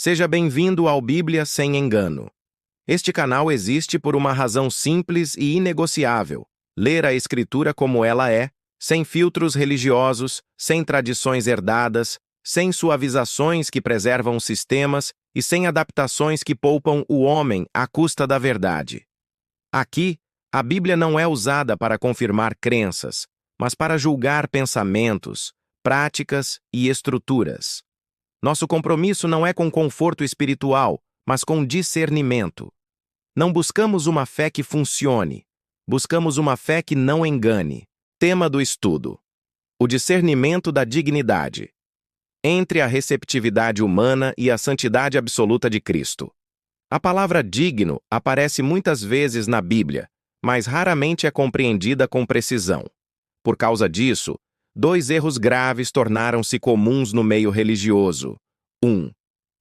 Seja bem-vindo ao Bíblia Sem Engano. Este canal existe por uma razão simples e inegociável: ler a Escritura como ela é, sem filtros religiosos, sem tradições herdadas, sem suavizações que preservam sistemas e sem adaptações que poupam o homem à custa da verdade. Aqui, a Bíblia não é usada para confirmar crenças, mas para julgar pensamentos, práticas e estruturas. Nosso compromisso não é com conforto espiritual, mas com discernimento. Não buscamos uma fé que funcione, buscamos uma fé que não engane. Tema do estudo: o discernimento da dignidade. Entre a receptividade humana e a santidade absoluta de Cristo. A palavra digno aparece muitas vezes na Bíblia, mas raramente é compreendida com precisão. Por causa disso, dois erros graves tornaram-se comuns no meio religioso. 1.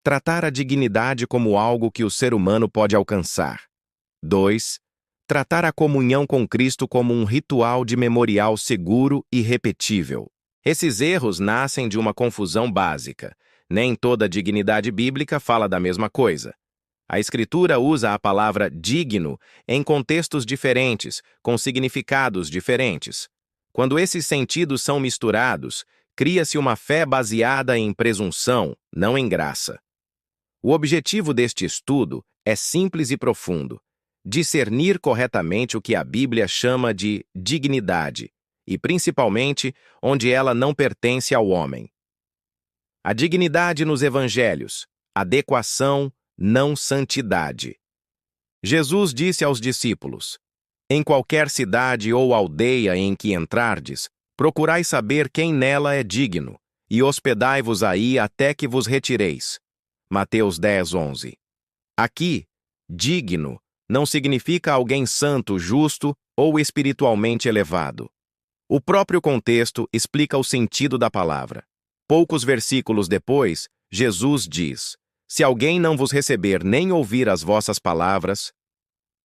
Tratar a dignidade como algo que o ser humano pode alcançar. 2. Tratar a comunhão com Cristo como um ritual de memorial seguro e repetível. Esses erros nascem de uma confusão básica. Nem toda dignidade bíblica fala da mesma coisa. A Escritura usa a palavra digno em contextos diferentes, com significados diferentes. Quando esses sentidos são misturados, cria-se uma fé baseada em presunção, não em graça. O objetivo deste estudo é simples e profundo: discernir corretamente o que a Bíblia chama de dignidade, e principalmente onde ela não pertence ao homem. A dignidade nos evangelhos, adequação, não santidade. Jesus disse aos discípulos: em qualquer cidade ou aldeia em que entrardes, procurai saber quem nela é digno, e hospedai-vos aí até que vos retireis. Mateus 10:11. Aqui, digno não significa alguém santo, justo ou espiritualmente elevado. O próprio contexto explica o sentido da palavra. Poucos versículos depois, Jesus diz: se alguém não vos receber nem ouvir as vossas palavras.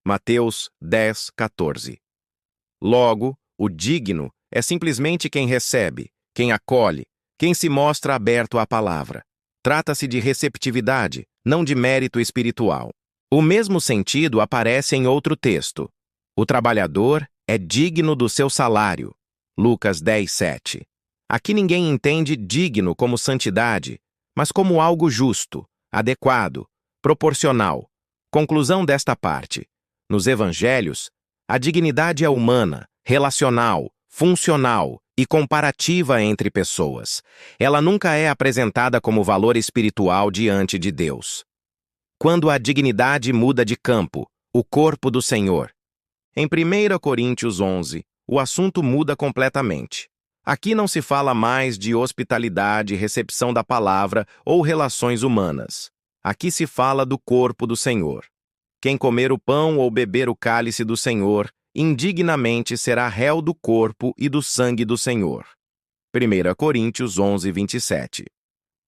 Mateus 10:14. Logo, o digno é simplesmente quem recebe, quem acolhe, quem se mostra aberto à palavra. Trata-se de receptividade, não de mérito espiritual. O mesmo sentido aparece em outro texto. O trabalhador é digno do seu salário. Lucas 10:7. Aqui ninguém entende digno como santidade, mas como algo justo, adequado, proporcional. Conclusão desta parte: nos evangelhos, a dignidade é humana, relacional, funcional e comparativa entre pessoas. Ela nunca é apresentada como valor espiritual diante de Deus. Quando a dignidade muda de campo, o corpo do Senhor. Em 1 Coríntios 11, o assunto muda completamente. Aqui não se fala mais de hospitalidade, recepção da palavra ou relações humanas. Aqui se fala do corpo do Senhor. Quem comer o pão ou beber o cálice do Senhor, indignamente será réu do corpo e do sangue do Senhor. 1 Coríntios 11:27.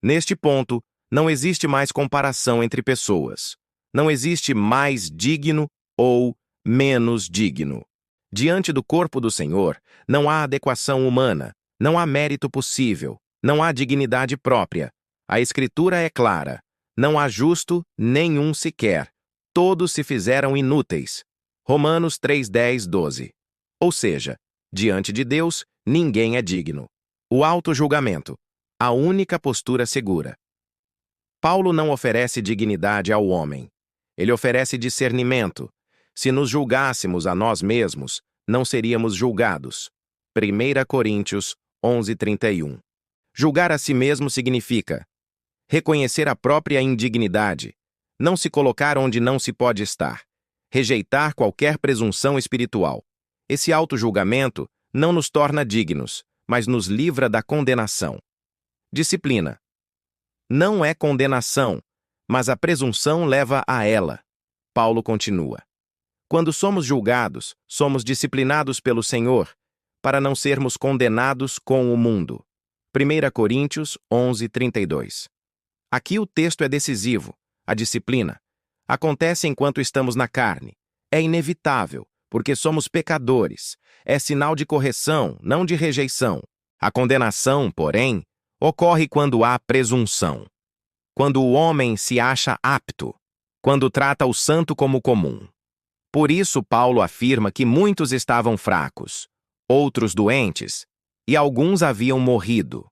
Neste ponto, não existe mais comparação entre pessoas. Não existe mais digno ou menos digno. Diante do corpo do Senhor, não há adequação humana, não há mérito possível, não há dignidade própria. A Escritura é clara: não há justo nenhum sequer. Todos se fizeram inúteis. Romanos 3:10-12. Ou seja, diante de Deus, ninguém é digno. O auto-julgamento, a única postura segura. Paulo não oferece dignidade ao homem. Ele oferece discernimento. Se nos julgássemos a nós mesmos, não seríamos julgados. 1 Coríntios 11:31. Julgar a si mesmo significa reconhecer a própria indignidade, não se colocar onde não se pode estar, rejeitar qualquer presunção espiritual. Esse auto-julgamento não nos torna dignos, mas nos livra da condenação. Disciplina. Não é condenação, mas a presunção leva a ela. Paulo continua: quando somos julgados, somos disciplinados pelo Senhor, para não sermos condenados com o mundo. 1 Coríntios 11:32. Aqui o texto é decisivo. A disciplina acontece enquanto estamos na carne. É inevitável, porque somos pecadores. É sinal de correção, não de rejeição. A condenação, porém, ocorre quando há presunção. quando o homem se acha apto, quando trata o santo como comum. Por isso, Paulo afirma que muitos estavam fracos, outros doentes, e alguns haviam morrido,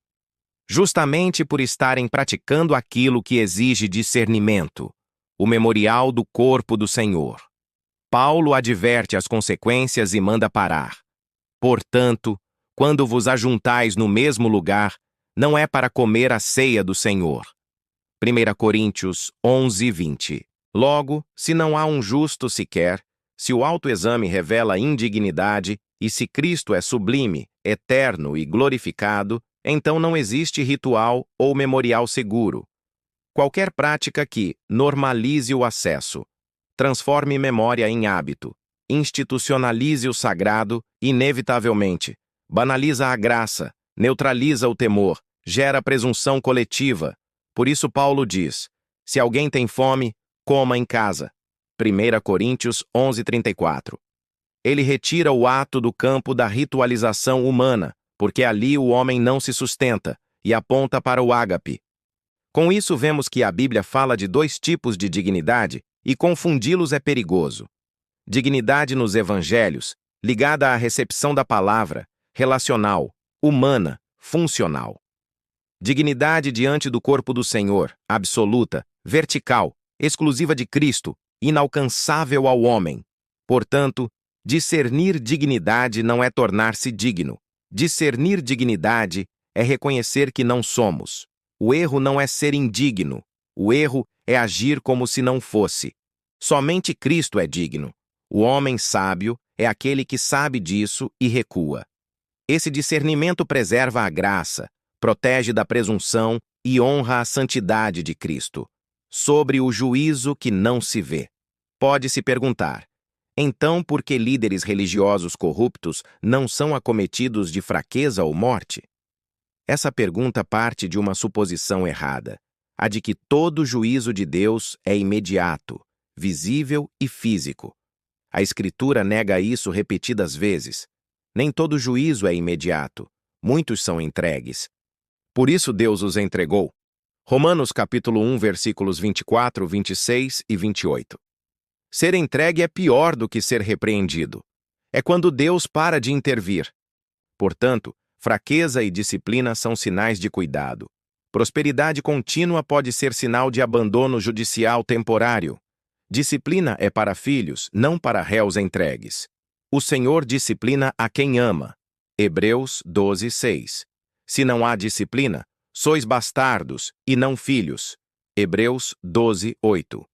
justamente por estarem praticando aquilo que exige discernimento, o memorial do corpo do Senhor. Paulo adverte as consequências e manda parar. Portanto, quando vos ajuntais no mesmo lugar, não é para comer a ceia do Senhor. 1 Coríntios 11, 20. Logo, se não há um justo sequer, se o autoexame revela indignidade, e se Cristo é sublime, eterno e glorificado, então não existe ritual ou memorial seguro. Qualquer prática que normalize o acesso, transforme memória em hábito, institucionalize o sagrado, inevitavelmente, banaliza a graça, neutraliza o temor, gera presunção coletiva. Por isso Paulo diz, se alguém tem fome, coma em casa. 1 Coríntios 11:34. Ele retira o ato do campo da ritualização humana, porque ali o homem não se sustenta, e aponta para o ágape. Com isso vemos que a Bíblia fala de dois tipos de dignidade, e confundi-los é perigoso. Dignidade nos evangelhos, ligada à recepção da palavra, relacional, humana, funcional. Dignidade diante do corpo do Senhor, absoluta, vertical, exclusiva de Cristo, inalcançável ao homem. Portanto, discernir dignidade não é tornar-se digno. Discernir dignidade é reconhecer que não somos. O erro não é ser indigno. O erro é agir como se não fosse. Somente Cristo é digno. O homem sábio é aquele que sabe disso e recua. Esse discernimento preserva a graça, protege da presunção e honra a santidade de Cristo. Sobre o juízo que não se vê. Pode-se perguntar, então por que líderes religiosos corruptos não são acometidos de fraqueza ou morte? Essa pergunta parte de uma suposição errada, a de que todo juízo de Deus é imediato, visível e físico. A Escritura nega isso repetidas vezes. Nem todo juízo é imediato, muitos são entregues. Por isso Deus os entregou. Romanos capítulo 1, versículos 24, 26 e 28. Ser entregue é pior do que ser repreendido. É quando Deus para de intervir. Portanto, fraqueza e disciplina são sinais de cuidado. Prosperidade contínua pode ser sinal de abandono judicial temporário. Disciplina é para filhos, não para réus entregues. O Senhor disciplina a quem ama. Hebreus 12, 6. Se não há disciplina, sois bastardos e não filhos. Hebreus 12, 8.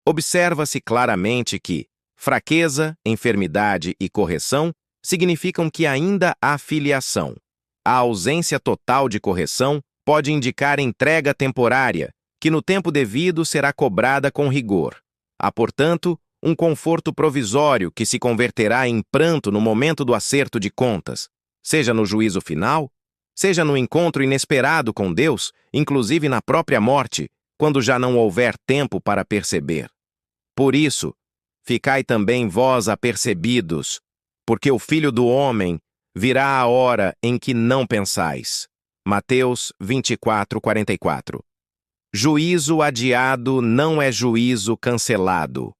Observa-se claramente que fraqueza, enfermidade e correção significam que ainda há filiação. A ausência total de correção pode indicar entrega temporária, que no tempo devido será cobrada com rigor. Há, portanto, um conforto provisório que se converterá em pranto no momento do acerto de contas, seja no juízo final, seja no encontro inesperado com Deus, inclusive na própria morte, quando já não houver tempo para perceber. Por isso, ficai também vós apercebidos, porque o Filho do Homem virá a hora em que não pensais. Mateus 24, 44. Juízo adiado não é juízo cancelado.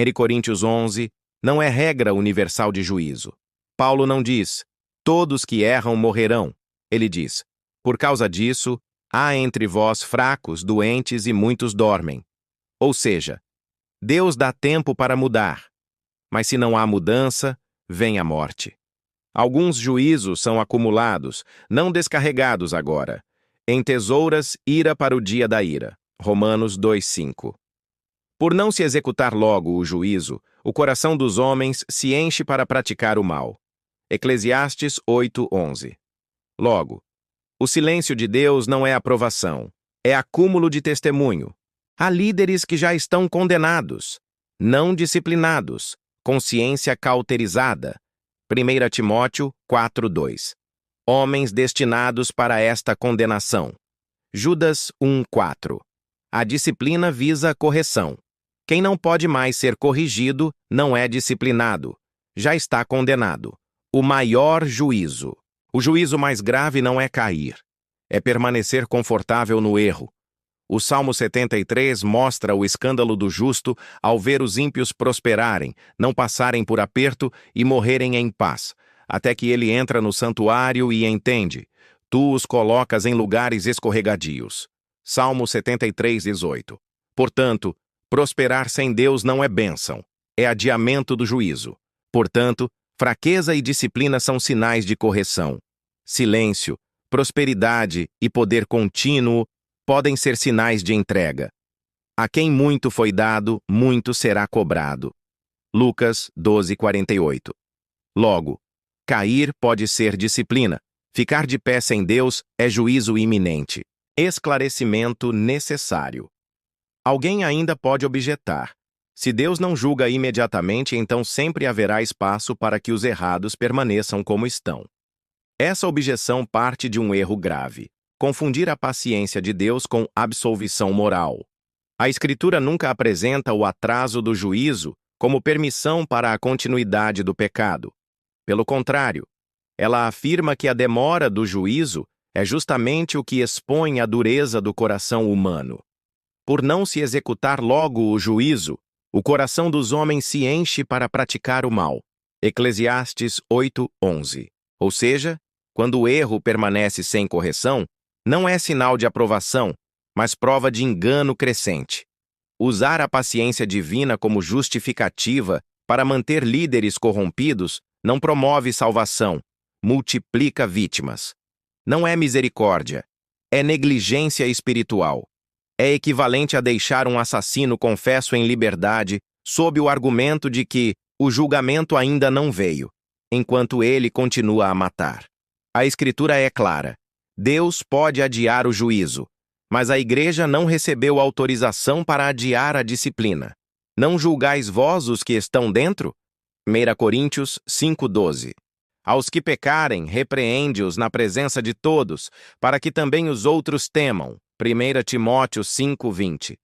1 Coríntios 11 não é regra universal de juízo. Paulo não diz, todos que erram morrerão. Ele diz, por causa disso, há entre vós fracos, doentes e muitos dormem. Ou seja, Deus dá tempo para mudar, mas se não há mudança, vem a morte. Alguns juízos são acumulados, não descarregados agora. Em tesouras, ira para o dia da ira. Romanos 2:5. Por não se executar logo o juízo, o coração dos homens se enche para praticar o mal. Eclesiastes 8:11. Logo, o silêncio de Deus não é aprovação, é acúmulo de testemunho. Há líderes que já estão condenados, não disciplinados, consciência cauterizada. 1 Timóteo 4:2. Homens destinados para esta condenação. Judas 1:4. A disciplina visa a correção. Quem não pode mais ser corrigido não é disciplinado. Já está condenado. O maior juízo. O juízo mais grave não é cair. É permanecer confortável no erro. O Salmo 73 mostra o escândalo do justo ao ver os ímpios prosperarem, não passarem por aperto e morrerem em paz, até que ele entra no santuário e entende: tu os colocas em lugares escorregadios. Salmo 73, 18. Portanto, prosperar sem Deus não é bênção, é adiamento do juízo. Portanto, fraqueza e disciplina são sinais de correção. Silêncio, prosperidade e poder contínuo podem ser sinais de entrega. A quem muito foi dado, muito será cobrado. Lucas 12:48. Logo, cair pode ser disciplina. Ficar de pé sem Deus é juízo iminente. Esclarecimento necessário. Alguém ainda pode objetar: se Deus não julga imediatamente, então sempre haverá espaço para que os errados permaneçam como estão. Essa objeção parte de um erro grave: confundir a paciência de Deus com absolvição moral. A Escritura nunca apresenta o atraso do juízo como permissão para a continuidade do pecado. Pelo contrário, ela afirma que a demora do juízo é justamente o que expõe a dureza do coração humano. Por não se executar logo o juízo, o coração dos homens se enche para praticar o mal. Eclesiastes 8:11. Ou seja, quando o erro permanece sem correção, não é sinal de aprovação, mas prova de engano crescente. Usar a paciência divina como justificativa para manter líderes corrompidos não promove salvação, multiplica vítimas. Não é misericórdia, é negligência espiritual. É equivalente a deixar um assassino confesso em liberdade sob o argumento de que o julgamento ainda não veio, enquanto ele continua a matar. A Escritura é clara: Deus pode adiar o juízo, mas a Igreja não recebeu autorização para adiar a disciplina. Não julgais vós os que estão dentro? 1 Coríntios 5:12. Aos que pecarem, repreende-os na presença de todos, para que também os outros temam. 1 Timóteo 5:20.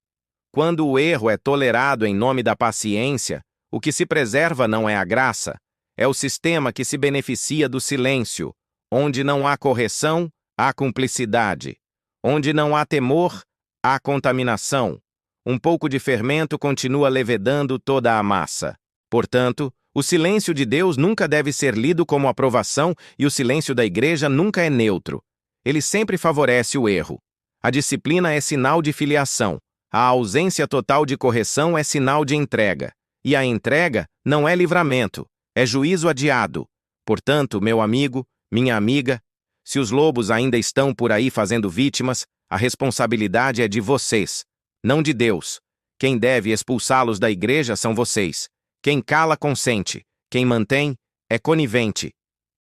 Quando o erro é tolerado em nome da paciência, o que se preserva não é a graça, é o sistema que se beneficia do silêncio. Onde não há correção, há cumplicidade. Onde não há temor, há contaminação. Um pouco de fermento continua levedando toda a massa. Portanto, o silêncio de Deus nunca deve ser lido como aprovação e o silêncio da Igreja nunca é neutro. Ele sempre favorece o erro. A disciplina é sinal de filiação. A ausência total de correção é sinal de entrega. E a entrega não é livramento, é juízo adiado. Portanto, meu amigo, minha amiga, se os lobos ainda estão por aí fazendo vítimas, a responsabilidade é de vocês, não de Deus. Quem deve expulsá-los da Igreja são vocês. Quem cala, consente. Quem mantém, é conivente.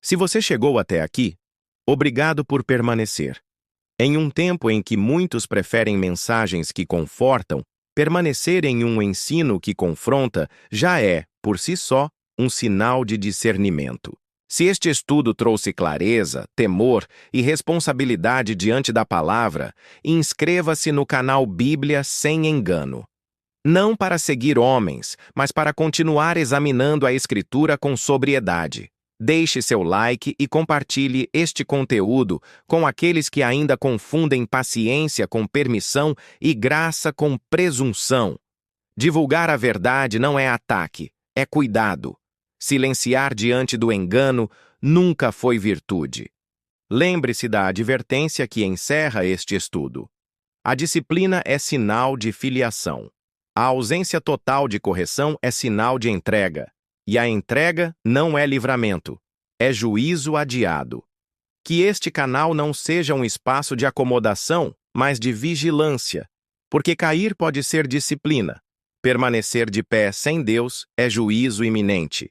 Se você chegou até aqui, obrigado por permanecer. Em um tempo em que muitos preferem mensagens que confortam, permanecer em um ensino que confronta já é, por si só, um sinal de discernimento. Se este estudo trouxe clareza, temor e responsabilidade diante da palavra, inscreva-se no canal Bíblia Sem Engano. Não para seguir homens, mas para continuar examinando a Escritura com sobriedade. Deixe seu like e compartilhe este conteúdo com aqueles que ainda confundem paciência com permissão e graça com presunção. Divulgar a verdade não é ataque, é cuidado. Silenciar diante do engano nunca foi virtude. Lembre-se da advertência que encerra este estudo. A disciplina é sinal de filiação. A ausência total de correção é sinal de entrega. E a entrega não é livramento, é juízo adiado. Que este canal não seja um espaço de acomodação, mas de vigilância, porque cair pode ser disciplina. Permanecer de pé sem Deus é juízo iminente.